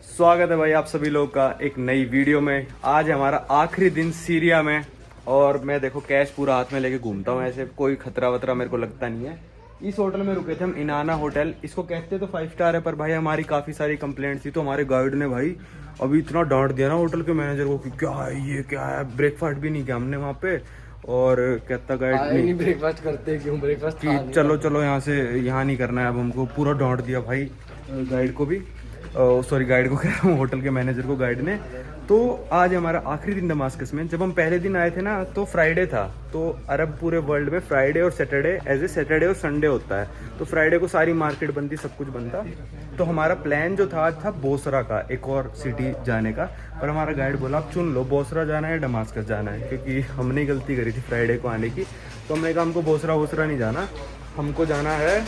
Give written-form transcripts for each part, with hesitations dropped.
स्वागत है भाई आप सभी लोग का एक नई वीडियो में। आज है हमारा आखिरी दिन सीरिया में और मैं देखो कैश पूरा हाथ में लेके घूमता हूँ, ऐसे कोई खतरा वतरा मेरे को लगता नहीं है। इस होटल में रुके थे हम, इनाना होटल। इसको कहते तो 5 स्टार है, पर भाई हमारी काफ़ी सारी कंप्लेंट्स थी तो हमारे गाइड ने भाई अभी इतना डांट दिया ना होटल के मैनेजर को कि क्या है ये क्या है। ब्रेकफास्ट भी नहीं किया हमने वहाँ पे, और कहता गाइड नहीं ब्रेकफास्ट करते क्यों ब्रेकफास्ट कि चलो चलो यहाँ से, यहाँ नहीं करना है अब हमको। पूरा डांट दिया भाई गाइड को भी, सॉरी गाइड को कह रहा हूँ, होटल के मैनेजर को गाइड ने। तो आज हमारा आखिरी दिन दमास्कस में। जब हम पहले दिन आए थे ना तो फ्राइडे था, तो अरब पूरे वर्ल्ड में फ्राइडे और सैटरडे एज ए सैटरडे और संडे होता है। तो फ्राइडे को सारी मार्केट बनती, सब कुछ बनता। तो हमारा प्लान जो था आज था बोसरा का, एक और सिटी जाने का। पर हमारा गाइड बोला आप चुन लो, बोसरा जाना है दमास्कस जाना है, क्योंकि हमने ही गलती करी थी फ्राइडे को आने की। तो हमने कहा हमको बोसरा वोसरा नहीं जाना, हमको जाना है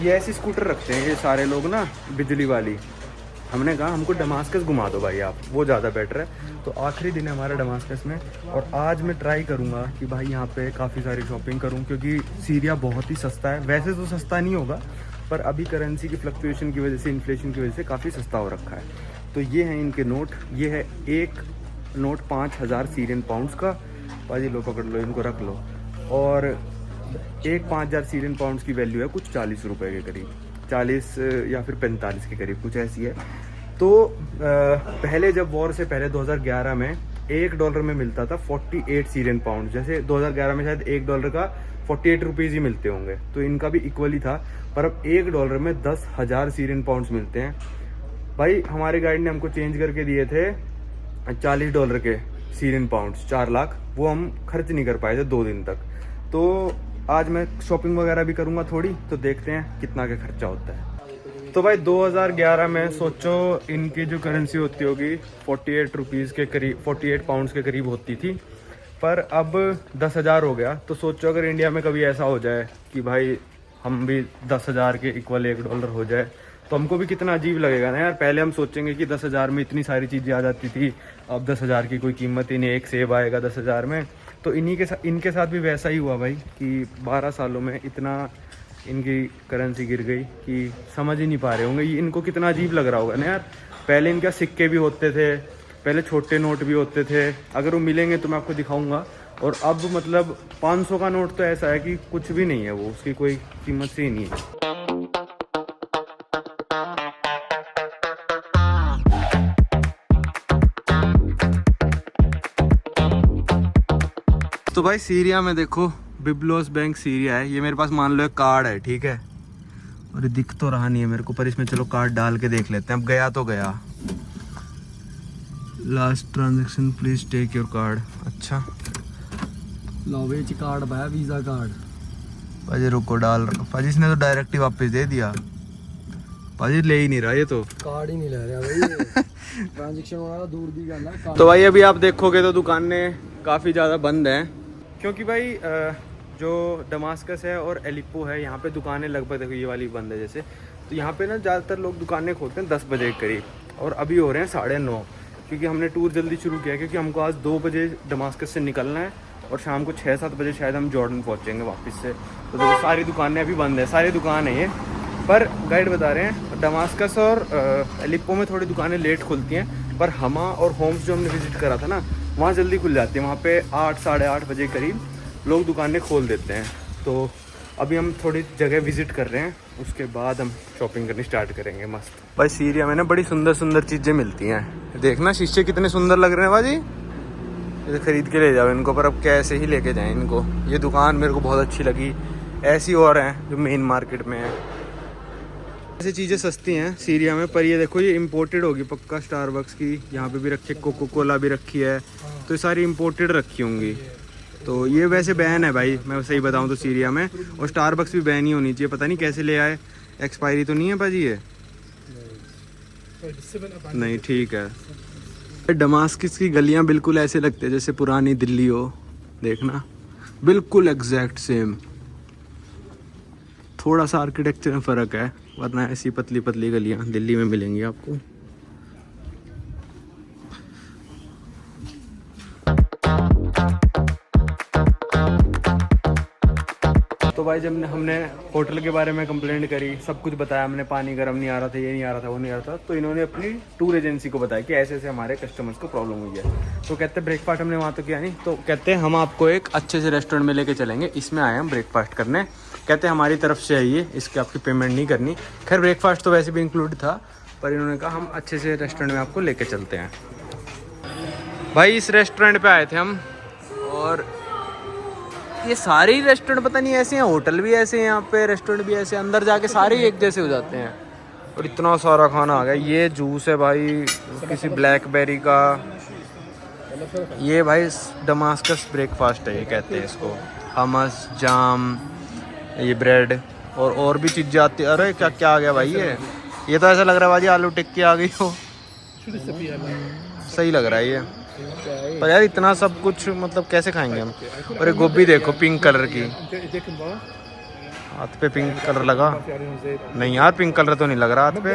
ये ऐसी स्कूटर रखते हैं ये सारे लोग ना, बिजली वाली। हमने कहा हमको दमास्कस घुमा दो भाई आप, वो ज़्यादा बेटर है। तो आखिरी दिन है हमारा दमास्कस में, और आज मैं ट्राई करूँगा कि भाई यहाँ पे काफ़ी सारी शॉपिंग करूँ, क्योंकि सीरिया बहुत ही सस्ता है। वैसे तो सस्ता नहीं होगा, पर अभी करेंसी की फ्लक्चुएशन की वजह से, इन्फ्लेशन की वजह से काफ़ी सस्ता हो रखा है। तो ये हैं इनके नोट। ये है एक नोट 5000 सीरियन पाउंड्स का। भाजी लो पकड़ लो, इनको रख लो। और एक 5000 सीरियन पाउंड्स की वैल्यू है कुछ 40 रुपये के करीब, 40 या फिर 45 के करीब कुछ ऐसी है। तो पहले जब वॉर से पहले 2011 में $1 में मिलता था 48 सीरियन पाउंड। जैसे 2011 में शायद $1 का 48 रुपीज़ ही मिलते होंगे, तो इनका भी इक्वली था। पर अब $1 में 10,000 सीरियन पाउंड्स मिलते हैं। भाई हमारे गाइड ने हमको चेंज करके दिए थे $40 के सीरियन पाउंड्स, 4 लाख। वो हम खर्च नहीं कर पाए थे 2 दिन तक। तो आज मैं शॉपिंग वगैरह भी करूँगा थोड़ी, तो देखते हैं कितना का खर्चा होता है। तो भाई 2011 में सोचो इनकी जो करेंसी होती होगी 48 रुपीज़ के करीब, 48 पाउंड्स के करीब होती थी। पर अब 10,000 हो गया। तो सोचो अगर इंडिया में कभी ऐसा हो जाए कि भाई हम भी 10,000 के इक्वल $1 हो जाए, तो हमको भी कितना अजीब लगेगा ना यार। पहले हम सोचेंगे कि 10,000 में इतनी सारी चीज़ें आ जाती थी, अब 10,000 की कोई कीमत ही नहीं, एक सेब आएगा 10,000 में। तो इनके साथ भी वैसा ही हुआ भाई कि 12 सालों में इतना इनकी करेंसी गिर गई कि समझ ही नहीं पा रहे होंगे। ये इनको कितना अजीब लग रहा होगा ना यार। पहले इनके सिक्के भी होते थे, पहले छोटे नोट भी होते थे, अगर वो मिलेंगे तो मैं आपको दिखाऊंगा। और अब मतलब 500 का नोट तो ऐसा है कि कुछ भी नहीं है, वो उसकी कोई कीमत से ही नहीं है। तो भाई सीरिया में देखो, बिब्लोस बैंक सीरिया है। ये मेरे पास मान लो एक कार्ड है, ठीक है, और ये दिख तो रहा नहीं है मेरे को, पर इसमें चलो कार्ड डाल के देख लेते हैं। अब गया तो गया। Last transaction please take your card. अच्छा लॉवेज कार्ड भाया, वीजा कार्ड। भाजी रुको डाल रहा हूँ। भाजी इसने तो डायरेक्ट ही वापस दे दिया। भाजी ले ही नहीं रहा ये तो, कार्ड ही नहीं ले रहा भाई। ट्रांजैक्शन वाला दूर दी गया। तो भाई अभी आप देखोगे तो दुकानें काफ़ी ज़्यादा बंद हैं, क्योंकि भाई जो दमास्कस है और एलिप्पो है, यहाँ पे दुकानें लगभग देखो ये वाली बंद है जैसे। तो यहाँ पे ना ज़्यादातर लोग दुकानें खोलते हैं 10 बजे के करीब, और अभी हो रहे हैं 9:30, क्योंकि हमने टूर जल्दी शुरू किया, क्योंकि हमको आज 2 बजे दमास्कस से निकलना है और शाम को 6-7 बजे शायद हम जॉर्डन पहुँचेंगे वापस से। तो देखो सारी दुकानें अभी बंद है, सारी दुकान है ये। पर गाइड बता रहे हैं दमास्कस और एलिप्पो में थोड़ी दुकानें लेट खुलती हैं, पर हमा और होम्स जो हमने विज़िट करा था ना, वहाँ जल्दी खुल जाती है। वहाँ पे 8-8:30 बजे करीब लोग दुकानें खोल देते हैं। तो अभी हम थोड़ी जगह विज़िट कर रहे हैं, उसके बाद हम शॉपिंग करनी स्टार्ट करेंगे मस्त। भाई सीरिया में ना बड़ी सुंदर सुंदर चीज़ें मिलती हैं। देखना शीशे कितने सुंदर लग रहे हैं भाजी, ये खरीद के ले जाओ इनको। पर अब कैसे ही लेके जाएं इनको। ये दुकान मेरे को बहुत अच्छी लगी। ऐसी और हैं जो मेन मार्केट में है। ऐसी चीज़ें सस्ती हैं सीरिया में, पर ये देखो ये इम्पोर्टेड होगी पक्का। स्टारबक्स की यहाँ पे भी रखी है, कोको कोला भी रखी है, तो ये सारी इम्पोर्टेड रखी होंगी। तो ये वैसे बैन है भाई, मैं सही बताऊँ तो सीरिया में। और स्टारबक्स भी बैन ही होनी चाहिए, पता नहीं कैसे ले आए। एक्सपायरी तो नहीं है भाजी ये? नहीं, ठीक है। दमास्कस की गलियाँ बिल्कुल ऐसे लगते हैं जैसे पुरानी दिल्ली हो, देखना बिल्कुल एग्जैक्ट सेम। थोड़ा सा आर्किटेक्चर में फ़र्क है, वरना ऐसी पतली पतली गलियाँ दिल्ली में मिलेंगी आपको। भाई जब हमने होटल के बारे में कंप्लेंट करी, सब कुछ बताया हमने, पानी गर्म नहीं आ रहा था, ये नहीं आ रहा था, वो नहीं आ रहा था, तो इन्होंने अपनी टूर एजेंसी को बताया कि ऐसे ऐसे हमारे कस्टमर्स को प्रॉब्लम हुई है। तो कहते ब्रेकफास्ट हमने वहाँ तो किया नहीं, तो कहते हम आपको एक अच्छे से रेस्टोरेंट में लेके चलेंगे, इसमें आए हम ब्रेकफास्ट करने। कहते हमारी तरफ से आइए, इसकी आपकी पेमेंट नहीं करनी। खैर ब्रेकफास्ट तो वैसे भी इंक्लूड था, पर इन्होंने कहा हम अच्छे से रेस्टोरेंट में आपको लेके चलते हैं। भाई इस रेस्टोरेंट पे आए थे हम, और ये सारे ही रेस्टोरेंट पता नहीं ऐसे हैं, होटल भी ऐसे हैं यहाँ पे, रेस्टोरेंट भी ऐसे, अंदर जाके सारे ही एक जैसे हो जाते हैं। और इतना सारा खाना आ गया। ये जूस है भाई किसी ब्लैकबेरी का, ये भाई डमास्कस ब्रेकफास्ट है ये कहते हैं इसको। हमस, जाम, ये ब्रेड और भी चीज़ें आती है। अरे क्या क्या आ गया भाई, ये तो ऐसा लग रहा है भाई आलू टिक्की आ गई हो। सही लग रहा है ये, पर यार इतना सब कुछ मतलब कैसे खाएंगे हम। और ये गोभी देखो पिंक कलर की, हाथ पे पिंक कलर लगा नहीं यार, पिंक कलर तो नहीं लग रहा हाथ पे।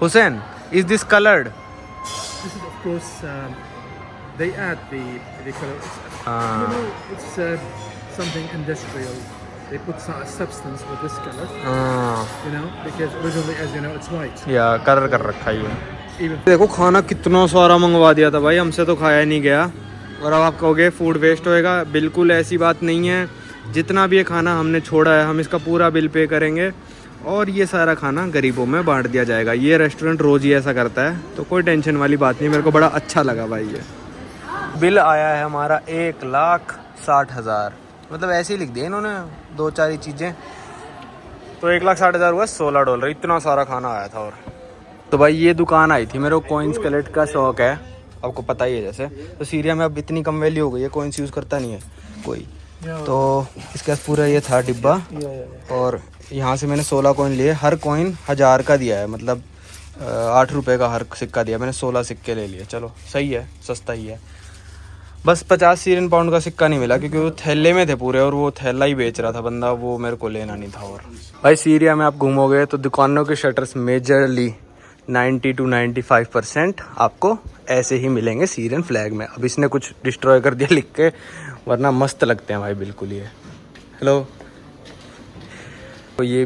Hussain, is this coloured? This is of course they add the color. You know, it's something industrial. They put some substance with this color. You know, because originally, as you know, it's white. या colour कर रखा है ये। देखो खाना कितना सारा मंगवा दिया था भाई, हमसे तो खाया नहीं गया। और अब आप कहोगे फूड वेस्ट होएगा, बिल्कुल ऐसी बात नहीं है। जितना भी ये खाना हमने छोड़ा है, हम इसका पूरा बिल पे करेंगे और ये सारा खाना गरीबों में बांट दिया जाएगा। ये रेस्टोरेंट रोज़ ही ऐसा करता है, तो कोई टेंशन वाली बात नहीं। मेरे को बड़ा अच्छा लगा भाई ये। बिल आया है हमारा 1,60,000, मतलब ऐसे ही लिख दिया इन्होंने, दो चार ही चीज़ें। तो 1,60,000 हुआ $16। इतना सारा खाना आया था। और तो भाई ये दुकान आई थी, मेरे को कॉइन्स कलेक्ट का शौक है, आपको पता ही है जैसे। तो सीरिया में अब इतनी कम वैल्यू हो गई है, कॉइन्स यूज़ करता नहीं है कोई। तो इसके पास पूरा ये था डिब्बा, और यहाँ से मैंने 16 कॉइन लिए। हर कॉइन 1000 का दिया है, मतलब 8 रुपये का हर सिक्का दिया। मैंने 16 सिक्के ले लिए, चलो सही है, सस्ता ही है। बस 50 सीरियन पाउंड का सिक्का नहीं मिला, क्योंकि वो थैले में थे पूरे, और वो थैला ही बेच रहा था बंदा, वो मेरे को लेना नहीं था। और भाई सीरिया में आप घूमोगे तो दुकानों के शटर्स मेजरली 90 to 95% आपको ऐसे ही मिलेंगे सीरियन फ्लैग में। अब इसने कुछ डिस्ट्रॉय कर दिया लिख के, वरना मस्त लगते हैं भाई बिल्कुल ये। हेलो, तो ये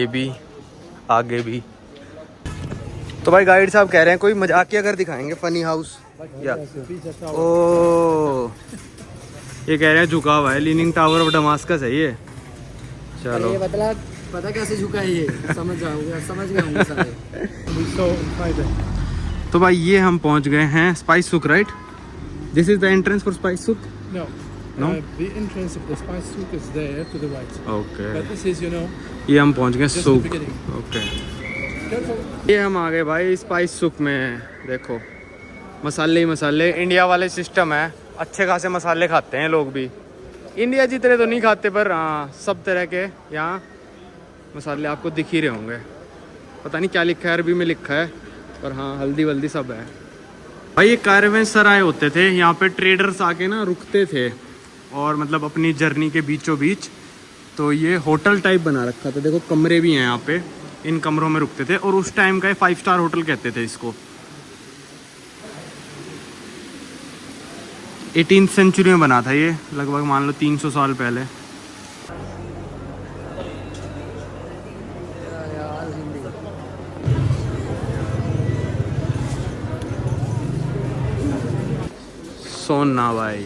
भी आगे भी। तो भाई गाइड साहब कह रहे हैं कोई मजाकिया घर दिखाएंगे, फनी हाउस या ओ, ये कह रहे हैं झुका हुआ है, लीनिंग टावर ऑफ डमास्कस है ये। चलो ये पता कैसे झुका है ये, समझ गए होंगे सारे। तो भाई ये हम पहुंच गए हैं स्पाइस सुक, right? This is the entrance for spice सुक? No, the entrance of the spice souk is there to the right. Okay. But this is, you know, ये हम पहुंच गए just the सुक। beginning. Okay, Careful. ये हम आ गए भाई स्पाइस सुक में। देखो मसाले ही मसाले, इंडिया वाले सिस्टम है, अच्छे खासे मसाले खाते हैं लोग भी। इंडिया जितने तो नहीं खाते, पर हाँ सब तरह के यहाँ मसाले आपको दिख ही रहे होंगे। पता नहीं क्या लिखा है, अरबी में लिखा है, पर हाँ हल्दी वल्दी सब है भाई। ये कारवेंसराय होते थे, यहाँ पे ट्रेडर्स आके ना रुकते थे, और मतलब अपनी जर्नी के बीचों बीच। तो ये होटल टाइप बना रखा था, देखो कमरे भी हैं यहाँ पे, इन कमरों में रुकते थे। और उस टाइम का 5 स्टार होटल कहते थे इसको। 18th सेंचुरी में बना था ये, लगभग मान लो 300 साल पहले। सोना भाई,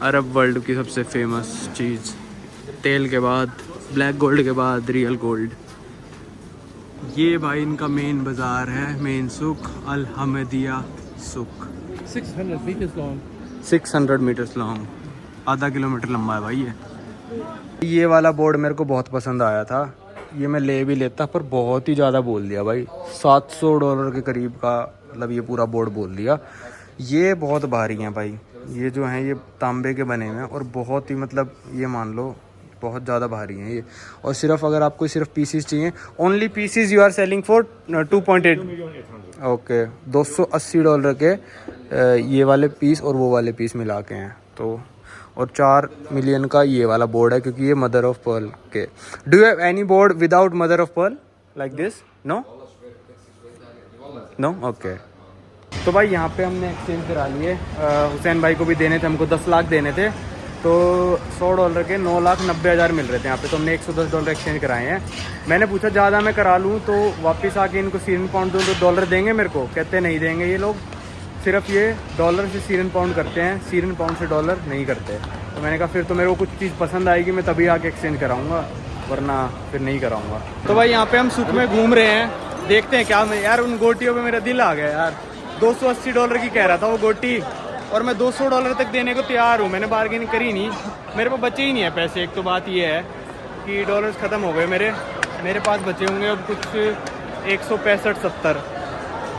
अरब वर्ल्ड की सबसे फेमस चीज़, तेल के बाद, ब्लैक गोल्ड के बाद रियल गोल्ड। ये भाई इनका मेन बाज़ार है, मेन सुक, अल हमदिया सुक। 600 meters long. 600 मीटर्स लॉन्ग, आधा किलोमीटर लंबा है भाई ये वाला बोर्ड मेरे को बहुत पसंद आया था, ये मैं ले भी लेता, पर बहुत ही ज़्यादा बोल दिया भाई। $700 के करीब का, मतलब ये पूरा बोर्ड बोल दिया। ये बहुत भारी हैं भाई, ये जो हैं ये तांबे के बने हुए हैं, और बहुत ही मतलब ये मान लो बहुत ज़्यादा भारी हैं ये। और सिर्फ अगर आपको सिर्फ पीसीस चाहिए, only pieces you are selling for 2.8 okay, $280 के ये वाले पीस और वो वाले पीस मिला के हैं। तो और 4 मिलियन का ये वाला बोर्ड है, क्योंकि ये मदर ऑफ पर्ल के। Do you have any board without mother of pearl like this? No no, okay. तो भाई यहाँ पे हमने एक्सचेंज करा लिए, हुसैन भाई को भी देने थे, हमको 10 लाख देने थे, तो $100 के 9,90,000 मिल रहे थे यहाँ पे। तो हमने $110 एक्सचेंज कराए हैं। मैंने पूछा ज़्यादा मैं करा लूँ तो वापस आके इनको सीरियन पाउंड दूँ तो डॉलर देंगे मेरे को? कहते नहीं देंगे ये लोग, सिर्फ ये डॉलर से सीरियन पाउंड करते हैं, सीरियन पाउंड से डॉलर नहीं करते। तो मैंने कहा फिर तो मेरे को कुछ चीज़ पसंद आएगी मैं तभी आके एक्सचेंज कराऊँगा, वरना फिर नहीं कराऊँगा। तो भाई यहाँ पे हम सुख में घूम रहे हैं, देखते हैं क्या। यार उन गोटियों पे मेरा दिल आ गया यार। $280 की कह रहा था वो गोटी, और मैं $200 तक देने को तैयार हूँ। मैंने बार्गेनिंग करी नहीं, मेरे पास बचे ही नहीं है पैसे। एक तो बात ये है कि डॉलर्स ख़त्म हो गए मेरे पास बचे होंगे अब कुछ 165-70।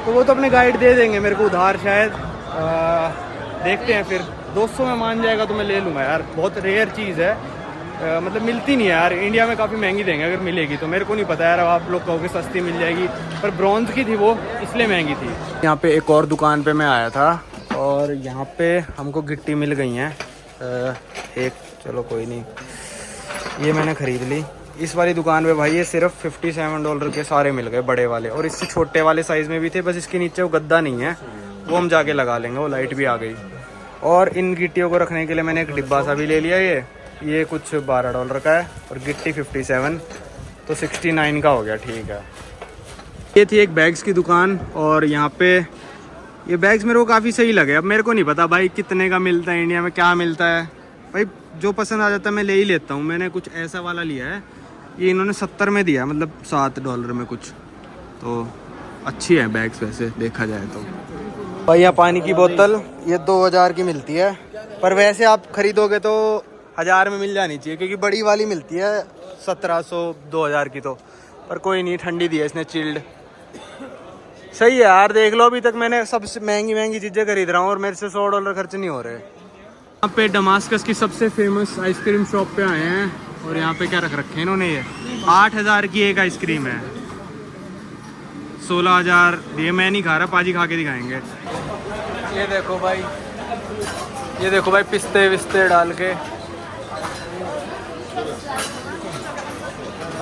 तो वो तो अपने गाइड दे देंगे मेरे को उधार शायद। देखते हैं फिर 200 में मान जाएगा तो मैं ले लूँगा यार। बहुत रेयर चीज़ है, मतलब मिलती नहीं है यार। इंडिया में काफ़ी महंगी देंगे अगर मिलेगी तो। मेरे को नहीं पता यार, अब आप लोग कहोगे सस्ती मिल जाएगी, पर ब्रॉन्ज की थी वो, इसलिए महंगी थी। यहाँ पे एक और दुकान पे मैं आया था और यहाँ पे हमको गिट्टी मिल गई हैं एक, चलो कोई नहीं, ये मैंने ख़रीद ली। इस वाली दुकान पे भाई ये सिर्फ $57 के सारे मिल गए, बड़े वाले। और इससे छोटे वाले साइज़ में भी थे, बस इसके नीचे वो गद्दा नहीं है, वो हम जाके लगा लेंगे। वो लाइट भी आ गई। और इन गिट्टियों को रखने के लिए मैंने एक डिब्बा सा भी ले लिया। ये कुछ $12 का है और गिट्टी 57, तो 69 का हो गया। ठीक है। ये थी एक बैग्स की दुकान और यहाँ पे ये बैग्स मेरे को काफ़ी सही लगे। अब मेरे को नहीं पता भाई कितने का मिलता है, इंडिया में क्या मिलता है। भाई जो पसंद आ जाता है मैं ले ही लेता हूँ। मैंने कुछ ऐसा वाला लिया है, ये इन्होंने 70 में दिया, मतलब $7 में कुछ। तो अच्छी है बैग्स वैसे देखा जाए तो। भाई यहाँ पानी की बोतल ये 2000 की मिलती है, पर वैसे आप ख़रीदोगे तो 1000 में मिल जानी चाहिए, क्योंकि बड़ी वाली मिलती है 1700-2000 की। तो पर कोई नहीं, ठंडी दी है इसने, चिल्ड। सही है यार। देख लो अभी तक मैंने सबसे महंगी चीज़ें खरीद रहा हूँ और मेरे से $100 खर्च नहीं हो रहे। यहाँ पे डमास्कस की सबसे फेमस आइसक्रीम शॉप पे आए हैं और यहाँ पे क्या रख रखे हैं इन्होंने, ये 8000 की एक आइसक्रीम है, 16,000। ये मैं नहीं खा रहा, पाजी खा के दिखाएंगे। ये देखो भाई पिस्ते विस्ते डाल के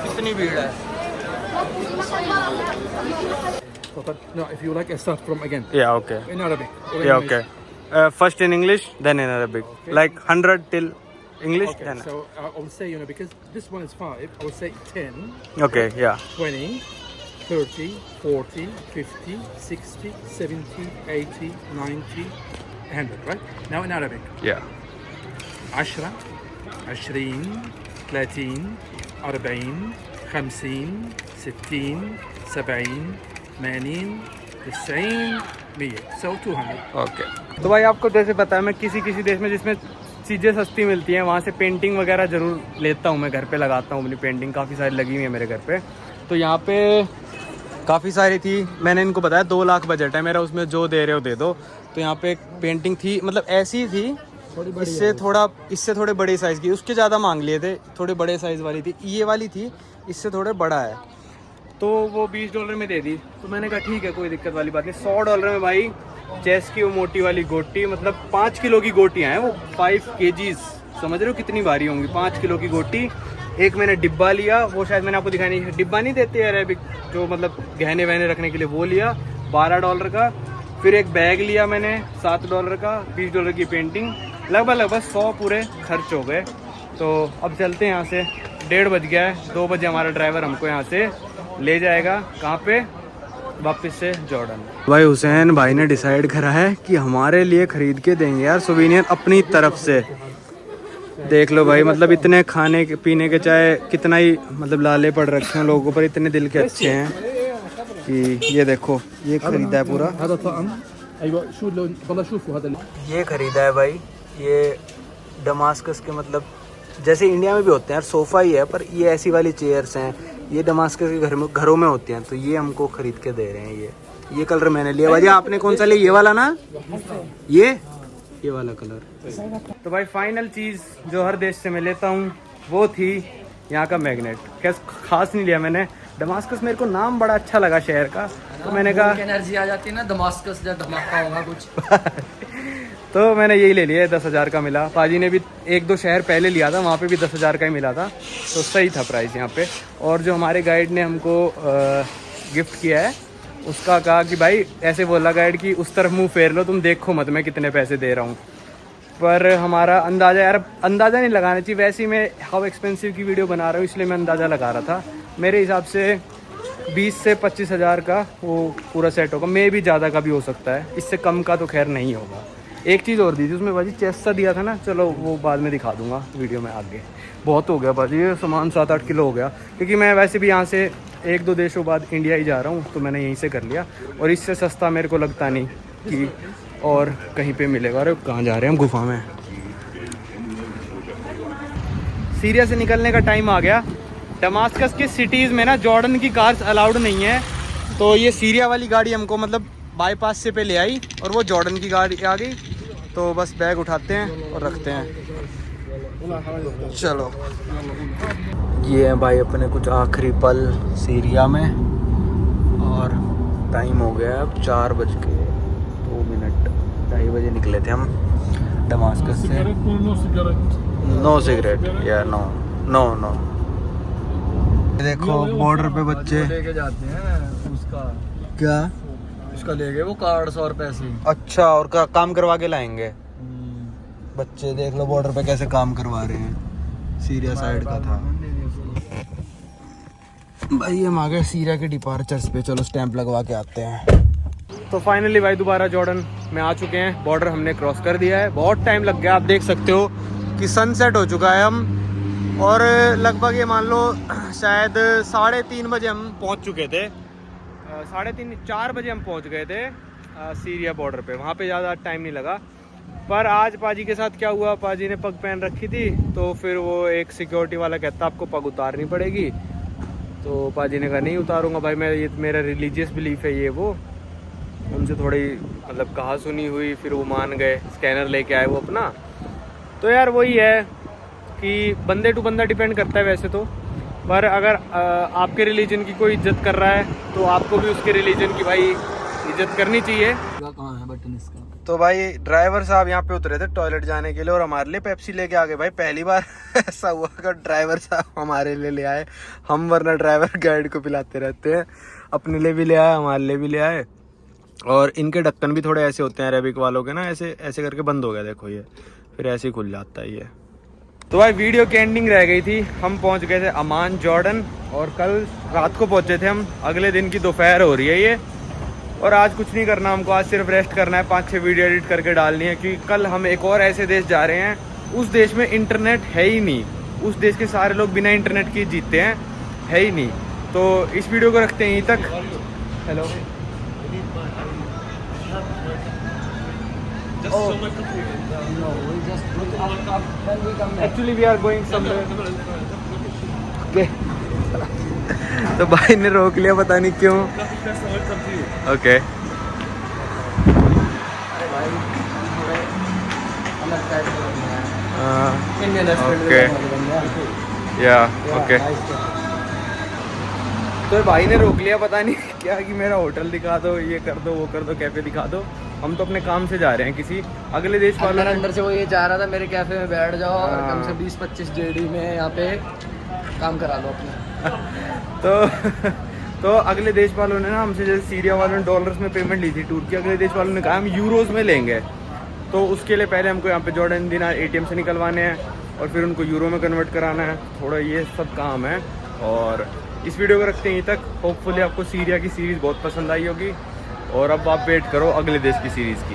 कितनी भीड़ है। No, if you like, I start from again. Yeah, okay. In Arabic. Yeah, okay. First in English, then in Arabic. Okay. Like 100 till English. Okay, Then. so I will say, because this one is 5, I will say 10, Okay, yeah. 20, 30, 40, 50, 60, 70, 80, 90, 100, right? Now in Arabic. Yeah. 10, 20, 30, 40, 50, 60, 70, 80, 90, 100. So 200. Okay. तो भाई आपको जैसे पता है मैं किसी देश में जिसमें चीज़ें सस्ती मिलती हैं वहाँ से पेंटिंग वगैरह ज़रूर लेता हूँ। मैं घर पे लगाता हूँ अपनी पेंटिंग, काफ़ी सारी लगी हुई है मेरे घर पे। तो यहाँ पे काफ़ी सारी थी, मैंने इनको बताया 2 लाख बजट है मेरा, उसमें जो दे रहे हो दे दो। तो यहाँ पे एक पेंटिंग थी, मतलब ऐसी थी, इससे थोड़े बड़े साइज़ की, उसके ज़्यादा मांग लिए थे, थोड़े बड़े साइज़ वाली थी। ये वाली थी, इससे थोड़े बड़ा है, तो वो $20 में दे दी। तो मैंने कहा ठीक है, कोई दिक्कत वाली बात नहीं। $100 में भाई चेस की वो मोटी वाली गोटी, मतलब 5 किलो की गोटियाँ हैं वो, 5 kgs, समझ रहे हो कितनी भारी होंगी। 5 किलो की गोटी। एक मैंने डिब्बा लिया, वो शायद मैंने आपको दिखाया नहीं, डिब्बा नहीं देते अरेबिक जो मतलब गहने वहने रखने के लिए, वो लिया $12 का। फिर एक बैग लिया मैंने $7 का, $20 की पेंटिंग, लगभग 100 पूरे खर्च हो गए। तो अब चलते हैं यहाँ से, 1:30 बज गया है। 2 बजे हमारा ड्राइवर हमको यहाँ से ले जाएगा, कहाँ पे, वापस से जॉर्डन। भाई हुसैन भाई ने डिसाइड करा है कि हमारे लिए खरीद के देंगे यार सोवेनियर अपनी तरफ से। देख लो भाई, मतलब इतने खाने पीने के चाहे कितना ही मतलब लाले पड़ रखे हैं लोगों पर, इतने दिल के अच्छे हैं कि ये देखो, ये खरीदा है पूरा। ये खरीदा है भाई, ये डमास्कस के, मतलब जैसे इंडिया में भी होते हैं यार, सोफ़ा ही है, पर ये ऐसी वाली चेयर्स हैं, ये डमास्कस के घरों में होती हैं। तो ये हमको खरीद के दे रहे हैं। ये कलर मैंने लिया। भाई आपने कौन सा लिया? ये वाला ना, ये वाला कलर। तो भाई फाइनल चीज़ जो हर देश से मैं लेता हूँ वो थी यहाँ का मैग्नेट। क्या खास नहीं लिया मैंने, दमास्कस मेरे को नाम बड़ा अच्छा लगा शहर का, तो मैंने कहा एनर्जी आ जाती है ना, दमास्कस जब धमाका होगा कुछ। तो मैंने यही ले लिया, 10,000 का मिला। पाजी ने भी 1-2 शहर पहले लिया था, वहाँ पे भी 10,000 का ही मिला था, तो सही था प्राइस यहाँ पे। और जो हमारे गाइड ने हमको गिफ्ट किया है, उसका कहा कि भाई ऐसे बोला गाइड कि उस तरफ मुंह फेर लो, तुम देखो मत मैं कितने पैसे दे रहा हूँ। पर हमारा अंदाज़ा यार अंदाज़ा नहीं लगाना चाहिए, वैसे ही मैं हाउ एक्सपेंसिव की वीडियो बना रहा हूँ इसलिए मैं अंदाज़ा लगा रहा था। मेरे हिसाब से 20 से 25 हज़ार का वो पूरा सेट होगा, मे भी ज़्यादा का भी हो सकता है, इससे कम का तो खैर नहीं होगा। एक चीज़ और दी थी उसमें बाजी, चेस्ट सा दिया था ना, चलो वो बाद में दिखा दूंगा वीडियो में आगे। बहुत हो गया बाजी, ये सामान 7-8 किलो हो गया, क्योंकि मैं वैसे भी यहाँ से 1-2 देशों बाद इंडिया ही जा रहा हूँ, तो मैंने यहीं से कर लिया और इससे सस्ता मेरे को लगता नहीं कि और कहीं पे मिलेगा। अरे कहाँ जा रहे हैं हम? गुफा में। सीरिया से निकलने का टाइम आ गया। दमास्कस के सिटीज़ में ना जॉर्डन की कार्स अलाउड नहीं है, तो ये सीरिया वाली गाड़ी हमको मतलब बाईपास से पे ले आई और वो जॉर्डन की गाड़ी आ गई। तो बस बैग उठाते हैं और रखते हैं। चलो, ये है भाई अपने कुछ आखिरी पल सीरिया में और टाइम हो गया अब 4:02। 2:30 बजे निकले थे हम दमास्कस से। नो सिगरेट या नो नो नो। देखो बॉर्डर पे बच्चे लेके जाते हैं उसका, क्या उसका ले गए वो कार्ड 100 रुपए से। अच्छा, और काम करवा के लाएंगे। बच्चे देख लो बॉर्डर पे कैसे काम करवा रहे हैं। सीरिया साइड का था भाई। हम आ गए सीरिया के डिपार्चर्स पे, चलो स्टैंप लगवा के आते हैं। तो फाइनली भाई दोबारा जॉर्डन में आ चुके हैं। बॉर्डर हमने क्रॉस कर दिया है, बहुत टाइम लग गया। आप देख सकते हो कि सनसेट हो चुका है हम, और लगभग ये मान लो शायद 3:30 बजे हम पहुंच चुके थे। 3:30-4 बजे हम पहुंच गए थे सीरिया बॉर्डर पे। वहाँ पे ज़्यादा टाइम नहीं लगा। पर आज पाजी के साथ क्या हुआ, पाजी ने पग पहन रखी थी, तो फिर वो एक सिक्योरिटी वाला कहता आपको पग उतारनी पड़ेगी। तो पाजी ने कहा नहीं उतारूंगा भाई, मैं ये मेरा रिलीजियस बिलीफ है ये वो। उनसे थोड़ी मतलब कहा सुनी हुई, फिर वो मान गए, स्कैनर लेके आए वो अपना। तो यार वही है कि बंदे टू बंदा डिपेंड करता है वैसे तो, पर अगर आपके रिलीजन की कोई इज्जत कर रहा है तो आपको भी उसके रिलीजन की भाई इज्जत करनी चाहिए। कहाँ है बटन इसका? तो भाई ड्राइवर साहब यहाँ पे उतरे थे टॉयलेट जाने के लिए और हमारे लिए पेप्सी लेके आ गए भाई। पहली बार ऐसा हुआ कि ड्राइवर साहब हमारे लिए ले आए। हम वरना ड्राइवर गाइड को पिलाते रहते हैं, अपने लिए भी ले आए, हमारे लिए भी ले आए। और इनके ढक्कन भी थोड़े ऐसे होते हैं अरेबिक वालों के ना, ऐसे ऐसे करके बंद हो गया देखो, ये फिर ऐसे ही खुल जाता है ये। तो भाई वीडियो की एंडिंग रह गई थी। हम पहुँच गए थे अमान जॉर्डन, और कल रात को पहुँचे थे हम। अगले दिन की दोपहर हो रही है ये, और आज कुछ नहीं करना हमको, आज सिर्फ रेस्ट करना है, 5-6 वीडियो एडिट करके डालनी है, क्योंकि कल हम एक और ऐसे देश जा रहे हैं, उस देश में इंटरनेट है ही नहीं, उस देश के सारे लोग बिना इंटरनेट के जीते हैं, है ही नहीं। तो इस वीडियो को रखते हैं यहीं तक। Hello, actually we are going somewhere. तो भाई ने रोक लिया, पता नहीं क्यों। ओके ओके या ओके। तो भाई ने रोक लिया, पता नहीं क्या, कि मेरा होटल दिखा दो, ये कर दो, वो कर दो, कैफे दिखा दो। हम तो अपने काम से जा रहे हैं किसी अगले देश वालों। अंदर से वो ये चाह रहा था मेरे कैफे में बैठ जाओ और कम से 20-25 जेडी में यहाँ पे काम करा लो अपना। तो अगले देश वालों ने ना हमसे, जैसे सीरिया वालों ने डॉलर्स में पेमेंट ली थी टूर की, अगले देश वालों ने कहा हम यूरोज में लेंगे। तो उसके लिए पहले हमको यहाँ पे जॉर्डन दिनार ATM से निकलवाने हैं और फिर उनको यूरो में कन्वर्ट कराना है, थोड़ा ये सब काम है। और इस वीडियो को रखते हैं यहीं तक। होपफुली आपको सीरिया की सीरीज़ बहुत पसंद आई होगी, और अब आप वेट करो अगले देश की सीरीज़ की।